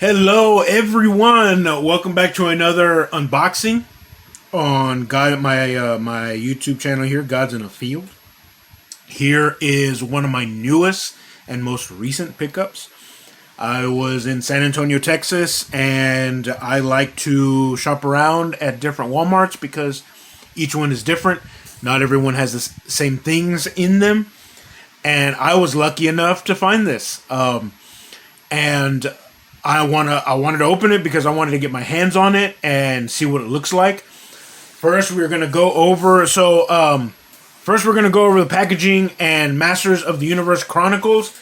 Hello, everyone. Welcome back to another unboxing on my YouTube channel here, Gods in a Field. Here is one of my newest and most recent pickups. I was in San Antonio, Texas, and I like to shop around at different Walmarts because each one is different. Not everyone has the same things in them, and I was lucky enough to find this. And I wanted to open it because I wanted to get my hands on it and see what it looks like. First, we're gonna go over the packaging and Masters of the Universe Chronicles.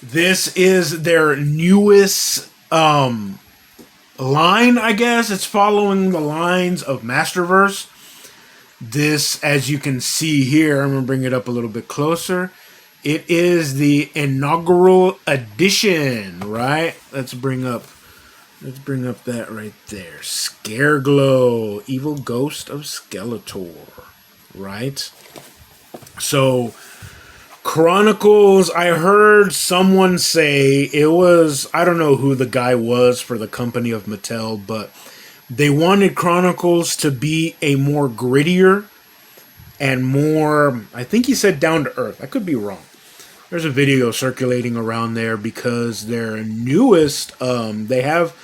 This is their newest line, I guess. It's following the lines of Masterverse. This, as you can see here, I'm gonna bring it up a little bit closer. It is the inaugural edition, right? Let's bring up that right there. Scareglow, Evil Ghost of Skeletor, right? So, Chronicles, I heard someone say it was, I don't know who the guy was for the company of Mattel, but they wanted Chronicles to be a more grittier and more, I think he said down to earth. I could be wrong. There's a video circulating around there because their newest, they have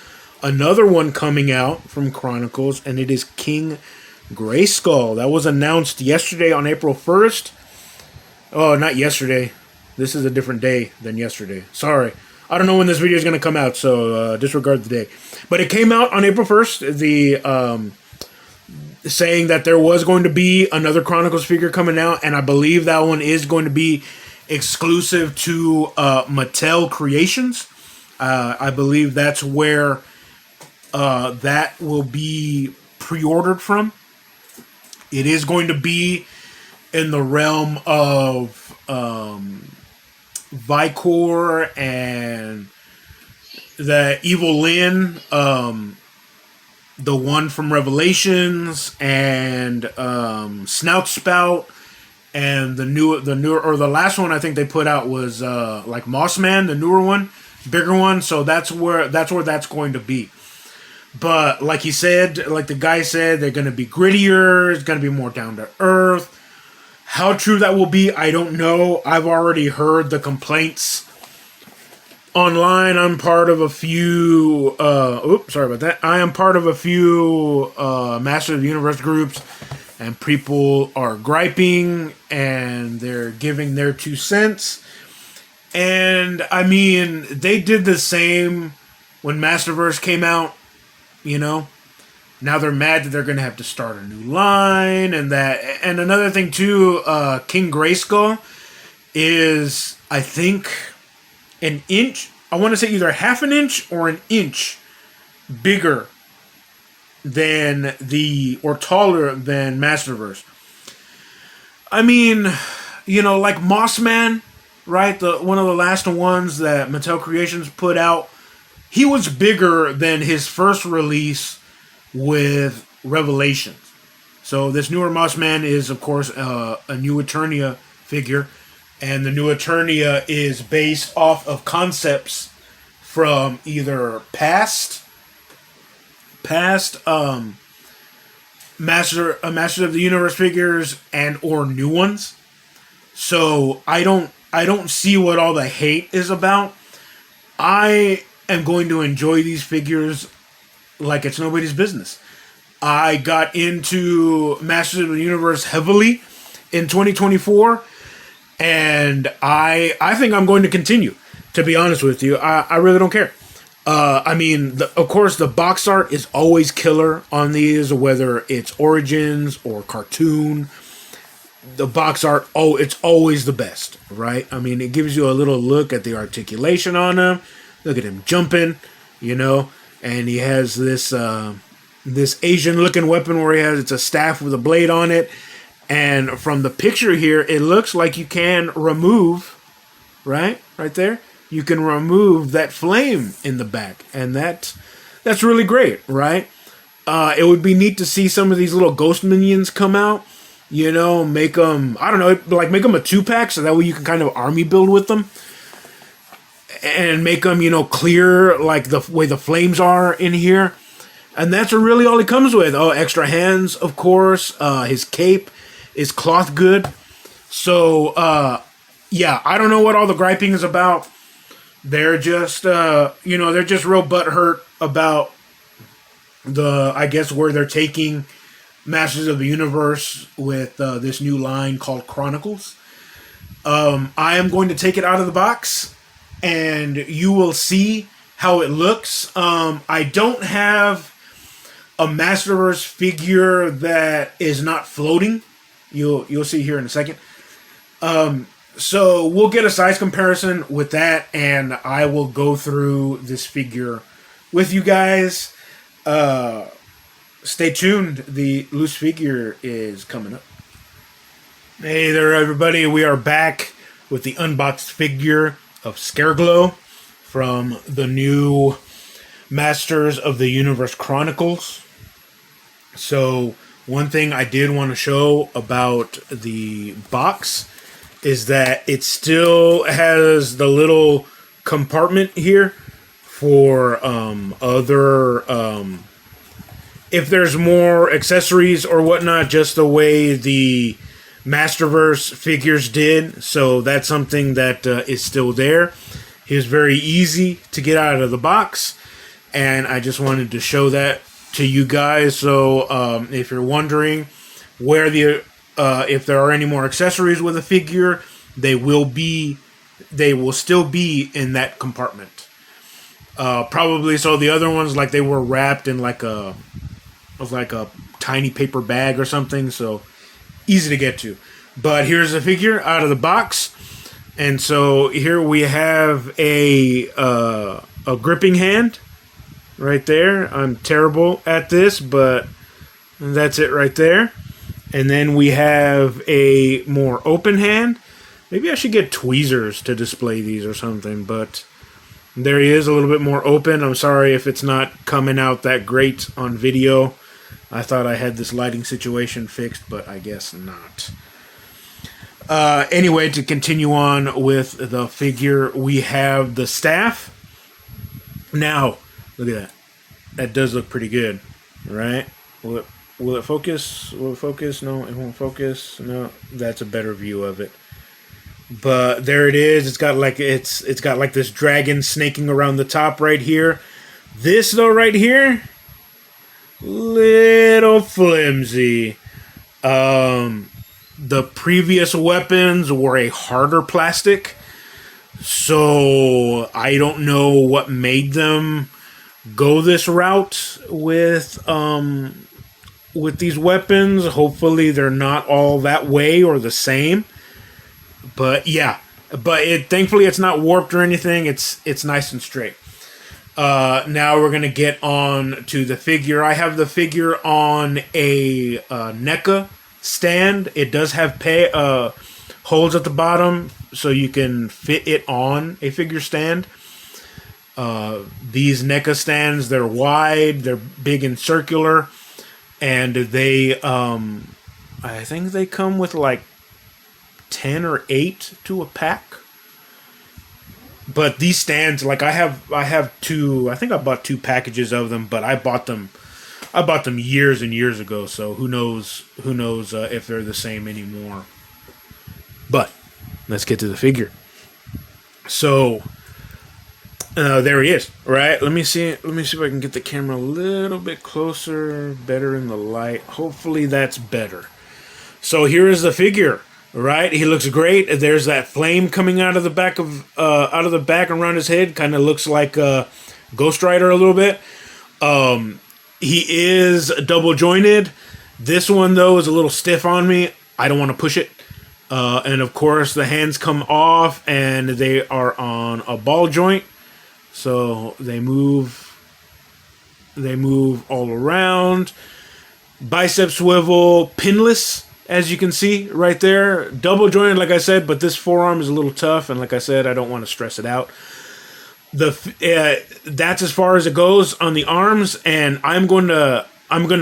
another one coming out from Chronicles, and it is King Grayskull. That was announced yesterday on April 1st. Oh, not yesterday. This is a different day than yesterday. Sorry. I don't know when this video is going to come out, so disregard the day. But it came out on April 1st, saying that there was going to be another Chronicles figure coming out, and I believe that one is going to be exclusive to Mattel Creations. I believe that's where that will be pre-ordered from. It is going to be in the realm of Vicor and the Evil Lyn, the one from Revelations, and Snout Spout. And the last one I think they put out was like Mossman, the newer one, bigger one. So that's where that's going to be. But like he said, like the guy said, they're going to be grittier. It's going to be more down to earth. How true that will be, I don't know. I've already heard the complaints online. I'm part of a few. Sorry about that. I am part of a few Master of the Universe groups. And people are griping, and they're giving their 2 cents. And, I mean, they did the same when Masterverse came out, you know. Now they're mad that they're going to have to start a new line, and that. And another thing, too, King Grayskull is, I think, an inch. I want to say either half an inch or an inch bigger than or taller than Masterverse. I mean, you know, like Mossman, right? One of the last ones that Mattel Creations put out, he was bigger than his first release with Revelations. So this newer Mossman is, of course, a new Eternia figure, and the new Eternia is based off of concepts from either past Masters of the Universe figures and or new ones. So I don't see what all the hate is about. I am going to enjoy these figures like it's nobody's business. I got into Masters of the Universe heavily in 2024, and I think I'm going to continue, to be honest with you. I really don't care. I mean, of course, the box art is always killer on these, whether it's Origins or cartoon. The box art, it's always the best, right? I mean, it gives you a little look at the articulation on him. Look at him jumping, you know, and he has this Asian-looking weapon where it's a staff with a blade on it. And from the picture here, it looks like you can remove, right there. You can remove that flame in the back, and that's really great, right? It would be neat to see some of these little ghost minions come out, you know, make them, I don't know, like make them a 2-pack so that way you can kind of army build with them. and make them, clear like the way the flames are in here. And that's really all he comes with. Oh, extra hands, of course. His cape is cloth good. So, yeah, I don't know what all the griping is about. They're just, they're just real butthurt about I guess, where they're taking Masters of the Universe with this new line called Chronicles. I am going to take it out of the box, and you will see how it looks. I don't have a Masterverse figure that is not floating. You'll see here in a second. So we'll get a size comparison with that, and I will go through this figure with you guys. Stay tuned. The loose figure is coming up. Hey there, everybody. We are back with the unboxed figure of Scareglow from the new Masters of the Universe Chronicles. So, one thing I did want to show about the box is that it still has the little compartment here for other if there's more accessories or whatnot, just the way the Masterverse figures did. So that's something that is still there. It was very easy to get out of the box, and I just wanted to show that to you guys. So if you're wondering where if there are any more accessories with a figure, they will still be in that compartment. Probably so. The other ones, like, they were wrapped in like a tiny paper bag or something, so easy to get to. But here's the figure out of the box, and so here we have a gripping hand right there. I'm terrible at this, but that's it right there. And then we have a more open hand. Maybe I should get tweezers to display these or something, but there he is, a little bit more open. I'm sorry if it's not coming out that great on video. I thought I had this lighting situation fixed, but I guess not. Anyway, to continue on with the figure, we have the staff. Now, look at that. That does look pretty good, right? Will it focus? Will it focus? No, it won't focus. No, that's a better view of it. But there it is. It's got like this dragon snaking around the top right here. This though right here, little flimsy. The previous weapons were a harder plastic, so I don't know what made them go this route with these weapons. Hopefully they're not all that way or the same. But yeah, thankfully it's not warped or anything. It's nice and straight. Now we're gonna get on to the figure. I have the figure on a NECA stand. It does have holes at the bottom, so you can fit it on a figure stand. These NECA stands, they're wide, they're big and circular, and they I think they come with like 10 or 8 to a pack. But these stands, like I have two. I think I bought 2 packages of them, but I bought them years and years ago. So who knows if they're the same anymore. But let's get to the figure. So there he is. Right. Let me see if I can get the camera a little bit closer, better in the light. Hopefully that's better. So here is the figure. Right, he looks great. There's that flame coming out of the back around his head. Kind of looks like Ghost Rider a little bit. He is double jointed. This one though is a little stiff on me. I don't want to push it. And of course the hands come off and they are on a ball joint, so they move all around. Bicep swivel, pinless. As you can see right there, double jointed, like I said, but this forearm is a little tough, and like I said, I don't want to stress it out. That's as far as it goes on the arms, and I'm going to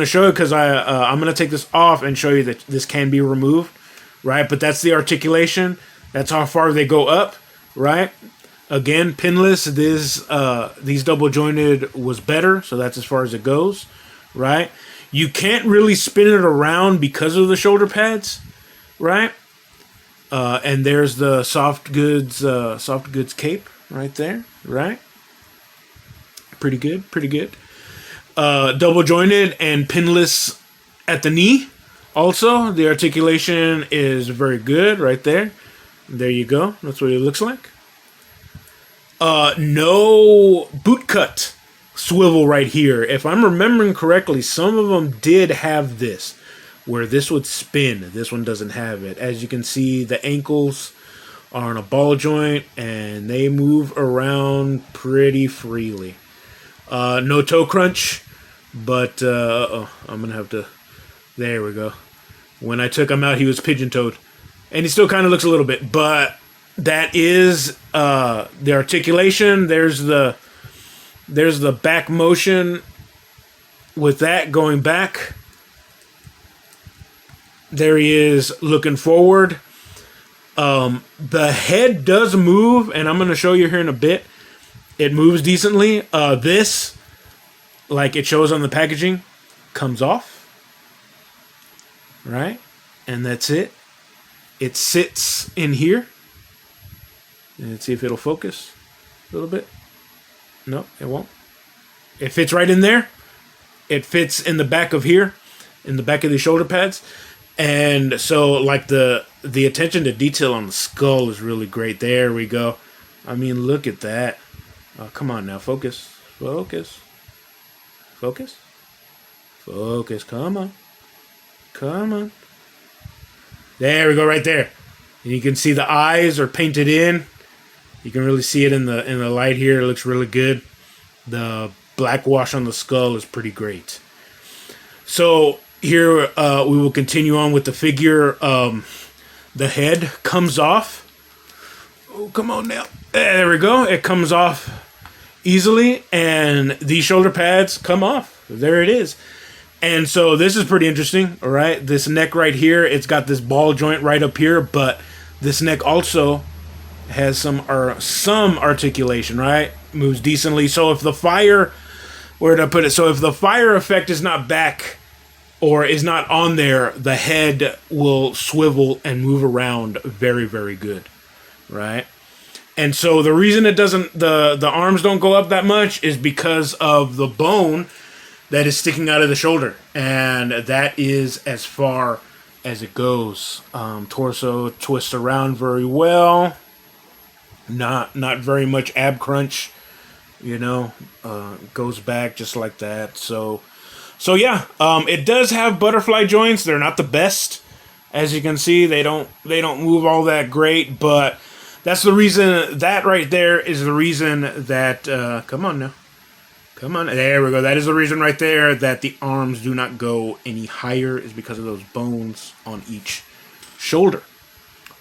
show it because I'm going to take this off and show you that this can be removed, right? But that's the articulation. That's how far they go up, right? Again, pinless. These double jointed was better, so that's as far as it goes, right? You can't really spin it around because of the shoulder pads, right? And there's the soft goods cape right there, right? Pretty good, pretty good. Double jointed and pinless at the knee. Also, the articulation is very good right there. There you go. That's what it looks like. No boot cut swivel right here. If I'm remembering correctly, some of them did have this, where this would spin. This one doesn't have it. As you can see, the ankles are on a ball joint, and they move around pretty freely. No toe crunch, but I'm going to have to... There we go. When I took him out, he was pigeon-toed. And he still kind of looks a little bit, but that is the articulation. There's the back motion with that going back. There he is looking forward. The head does move, and I'm going to show you here in a bit. It moves decently. This, like it shows on the packaging, comes off. Right? And that's it. It sits in here. Let's see if it'll focus a little bit. No, it won't. It fits right in there. It fits in the back of here, in the back of the shoulder pads. And so, like, the attention to detail on the skull is really great. There we go. I mean, look at that. Oh, come on now. Focus. Focus. Focus. Focus. Come on. Come on. There we go, right there. And you can see the eyes are painted in. You can really see it in the light here. It looks really good. The black wash on the skull is pretty great. So here we will continue on with the figure. The head comes off. Oh, come on now. There we go. It comes off easily, and these shoulder pads come off. There it is. And so this is pretty interesting, all right? This neck right here, it's got this ball joint right up here, but this neck also has some articulation, right? Moves decently. So if the fire, where did I put it? So if the fire effect is not back or is not on there, the head will swivel and move around very, very good, right? And so the reason it doesn't, the arms don't go up that much is because of the bone that is sticking out of the shoulder, and that is as far as it goes. Torso twists around very well. Not very much ab crunch, you know. Goes back just like that. So yeah. It does have butterfly joints. They're not the best, as you can see. They don't move all that great, but that's the reason. That right there is the reason that. Come on now. Come on, there we go. That is the reason right there that the arms do not go any higher, is because of those bones on each shoulder.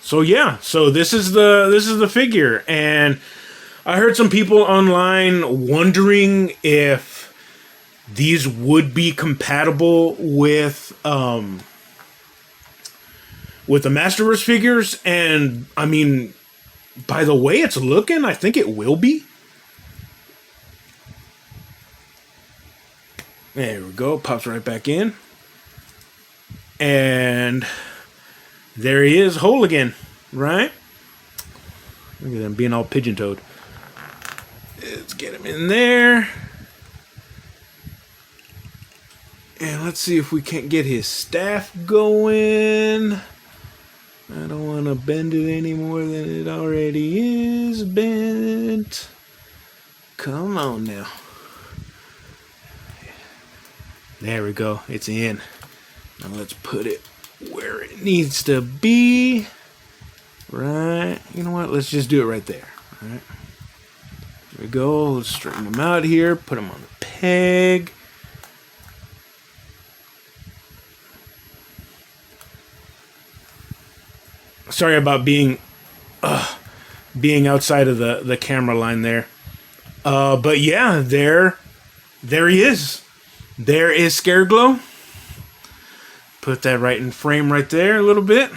So yeah, so this is the figure, and I heard some people online wondering if these would be compatible with the Masterverse figures, and I mean, by the way it's looking, I think it will be. There we go. Pops right back in. And there he is, whole again, right? Look at him being all pigeon-toed. Let's get him in there. And let's see if we can't get his staff going. I don't want to bend it any more than it already is bent. Come on now. There we go. It's in. Now let's put it where it needs to be. Right. You know what? Let's just do it right there. All right. There we go. Let's straighten them out here. Put them on the peg. Sorry about being outside of the camera line there. But yeah, there he is. There is Scareglow. Put that right in frame right there a little bit.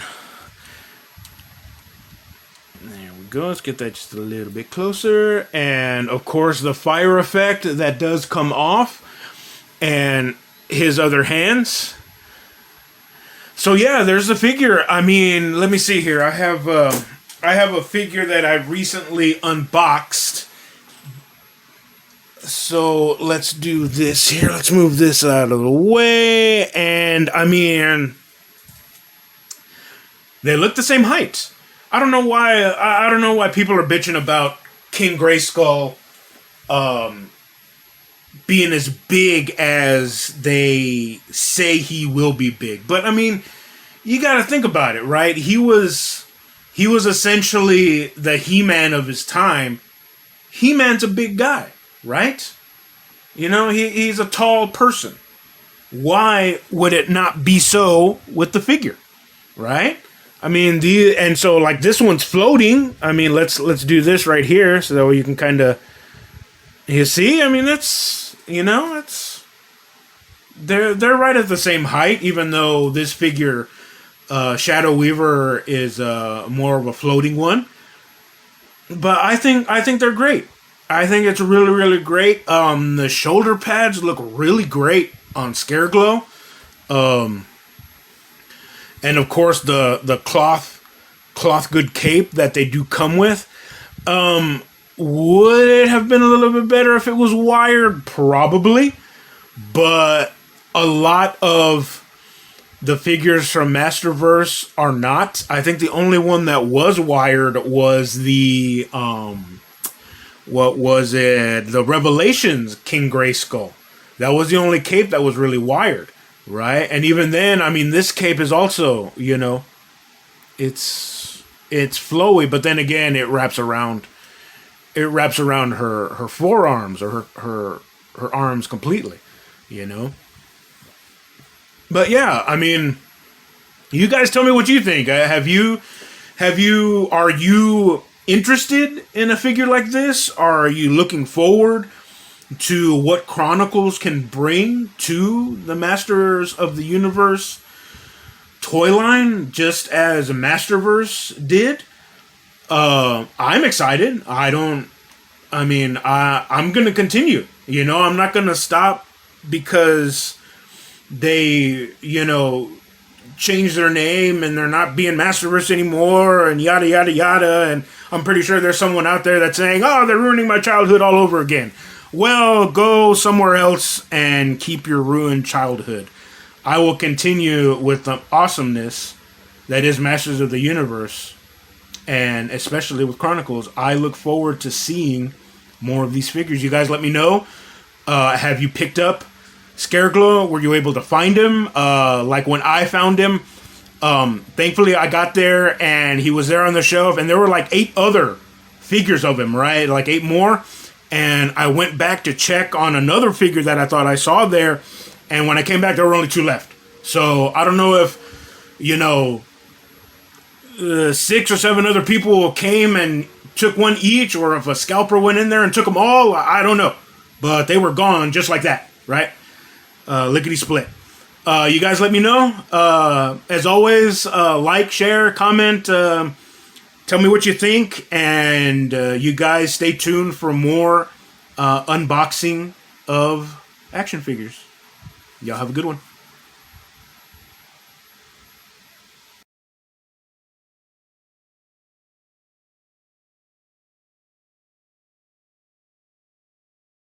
There we go. Let's get that just a little bit closer. And, of course, the fire effect that does come off. And his other hands. So, yeah, there's the figure. I mean, let me see here. I have a figure that I recently unboxed. So, let's do this here. Let's move this out of the way. And, I mean, they look the same height. I don't know why people are bitching about King Grayskull being as big as they say he will be big. But I mean, you got to think about it, right? He was essentially the He-Man of his time. He-Man's a big guy, right? You know, he's a tall person. Why would it not be so with the figure, right? I mean, and so like this one's floating. I mean, let's do this right here so that way you can kind of, you see. I mean, that's, you know, it's they're right at the same height, even though this figure, Shadow Weaver, is more of a floating one. But I think they're great. I think it's really, really great. The shoulder pads look really great on Scareglow. And of course the cloth good cape that they do come with. Would it have been a little bit better if it was wired? Probably. But a lot of the figures from Masterverse are not. I think the only one that was wired was the what was it? The Revelations King Grayskull. That was the only cape that was really wired. Right? And even then, I mean, this cape is also, you know, it's flowy, but then again, it wraps around her forearms or her arms completely, you know. But yeah, I mean, you guys tell me what you think. Are you interested in a figure like this? Are you looking forward to what Chronicles can bring to the Masters of the Universe toy line, just as Masterverse did? I'm excited. I'm going to continue. You know, I'm not going to stop because they, you know, changed their name and they're not being Masterverse anymore and yada, yada, yada. And I'm pretty sure there's someone out there that's saying, oh, they're ruining my childhood all over again. Well, go somewhere else and keep your ruined childhood. I will continue with the awesomeness that is Masters of the Universe, and especially with Chronicles. I look forward to seeing more of these figures. You guys let me know. Have you picked up Scareglow? Were you able to find him? Like when I found him, thankfully I got there and he was there on the shelf, and there were like 8 other figures of him, right? Like 8 more. And I went back to check on another figure that I thought I saw there. And when I came back, there were only 2 left. So I don't know if, you know, 6 or 7 other people came and took one each, or if a scalper went in there and took them all. I don't know. But they were gone just like that, right? Lickety split. You guys let me know. As always, like, share, comment. Tell me what you think, and you guys stay tuned for more unboxing of action figures. Y'all have a good one.